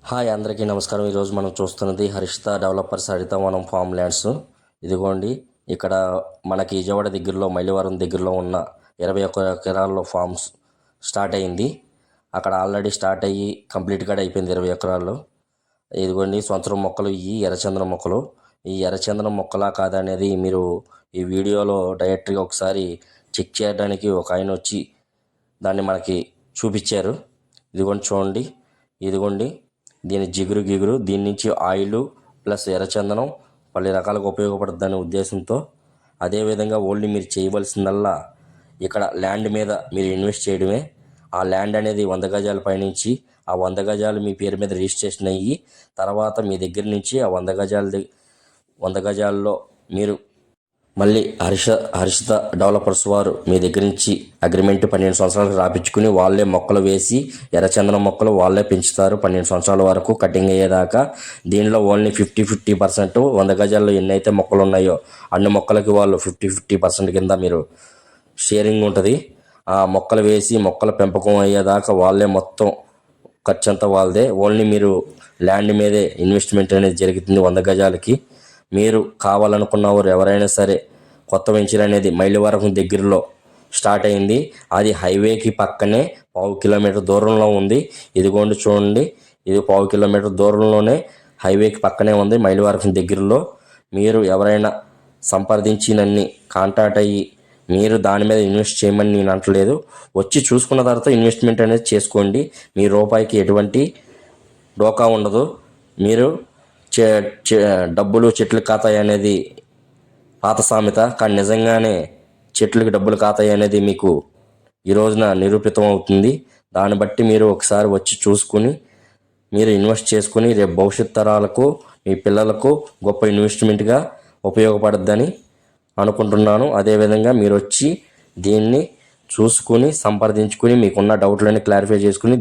Hi అందరికీ నమస్కారం. ఈరోజు మనం చూస్తున్నది హరిత డెవలపర్స్ హరితవనం ఫామ్ ల్యాండ్స్. ఇదిగోండి, ఇక్కడ మనకి విజయవాడ దగ్గరలో మైలవరం దగ్గరలో ఉన్న 21 ఎకరాల్లో ఫామ్స్ స్టార్ట్ అయింది. అక్కడ ఆల్రెడీ స్టార్ట్ అయ్యి కంప్లీట్ కూడా అయిపోయింది 20 ఎకరాల్లో. ఇదిగోండి, సంవత్సరం మొక్కలు ఈ ఎర్రచందనం మొక్కలు. ఈ ఎర్రచందనం మొక్కలా కాదనేది మీరు ఈ వీడియోలో డైరెక్ట్గా ఒకసారి చెక్ చేయడానికి ఒక ఆయన వచ్చి దాన్ని మనకి చూపించారు. ఇదిగోండి చూడండి, ఇదిగోండి దీని జిగురు దీని నుంచి ఆయిల్ ప్లస్ ఎర్రచందనం పలు రకాలుగా ఉపయోగపడుతుందనే ఉద్దేశంతో. అదేవిధంగా ఓన్లీ మీరు చేయవలసిందల్లా ఇక్కడ ల్యాండ్ మీద మీరు ఇన్వెస్ట్ చేయడమే. ఆ ల్యాండ్ అనేది 100 గజాల పైనుంచి ఆ 100 గజాలు మీ పేరు మీద రిజిస్ట్రేషన్ అయ్యి తర్వాత మీ దగ్గర నుంచి ఆ 100 గజాల్లో మీరు మళ్ళీ హర్షిత డెవలపర్స్ వారు మీ దగ్గర నుంచి అగ్రిమెంట్ 12 సంవత్సరాలకు రాపించుకుని వాళ్ళే మొక్కలు వేసి ఎర్రచందనం మొక్కలు వాళ్ళే పెంచుతారు 12 సంవత్సరాల వరకు కటింగ్ అయ్యేదాకా. దీనిలో ఓన్లీ 50% 100 గజాల్లో ఎన్నైతే మొక్కలు ఉన్నాయో అన్ని మొక్కలకి వాళ్ళు 50% కింద మీరు షేరింగ్ ఉంటుంది. ఆ మొక్కలు వేసి మొక్కల పెంపకం అయ్యేదాకా వాళ్ళే మొత్తం ఖర్చు అంతా వాళ్ళదే. ఓన్లీ మీరు ల్యాండ్ మీదే ఇన్వెస్ట్మెంట్ అనేది జరుగుతుంది 100 గజాలకి. మీరు కావాలనుకున్నవారు ఎవరైనా సరే కొత్త వెంచర్ అనేది మైలవరం దగ్గరలో స్టార్ట్ అయింది. అది హైవేకి పక్కనే 1/2 కిలోమీటర్ దూరంలో ఉంది. ఇదిగోండి చూడండి, ఇది 1/2 కిలోమీటర్ దూరంలోనే హైవేకి పక్కనే ఉంది మైలవరం దగ్గరలో. మీరు ఎవరైనా సంప్రదించినన్ని కాంటాక్ట్ అయ్యి మీరు దాని మీద ఇన్వెస్ట్ చేయమని నేను అంటలేదు. వచ్చి చూసుకున్న తర్వాత ఇన్వెస్ట్మెంట్ అనేది చేసుకోండి. మీ రూపాయికి ఎటువంటి డోకా ఉండదు. మీరు డబ్బులు చెట్లు కాతాయి అనేది పాత సామెత, కానీ నిజంగానే చెట్లకి డబ్బులు కాతాయి అనేది మీకు ఈ రోజున నిరూపితం అవుతుంది. దాన్ని బట్టి మీరు ఒకసారి వచ్చి చూసుకుని మీరు ఇన్వెస్ట్ చేసుకుని రేపు భవిష్యత్ తరాలకు మీ పిల్లలకు గొప్ప ఇన్వెస్ట్మెంట్గా ఉపయోగపడుద్దని అనుకుంటున్నాను. అదేవిధంగా మీరు వచ్చి దీన్ని చూసుకుని సంప్రదించుకుని మీకున్న డౌట్లన్నీ క్లారిఫై చేసుకుని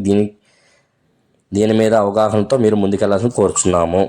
దీని మీద అవగాహనతో మీరు ముందుకెళ్లాల్సింది కోరుచున్నాము.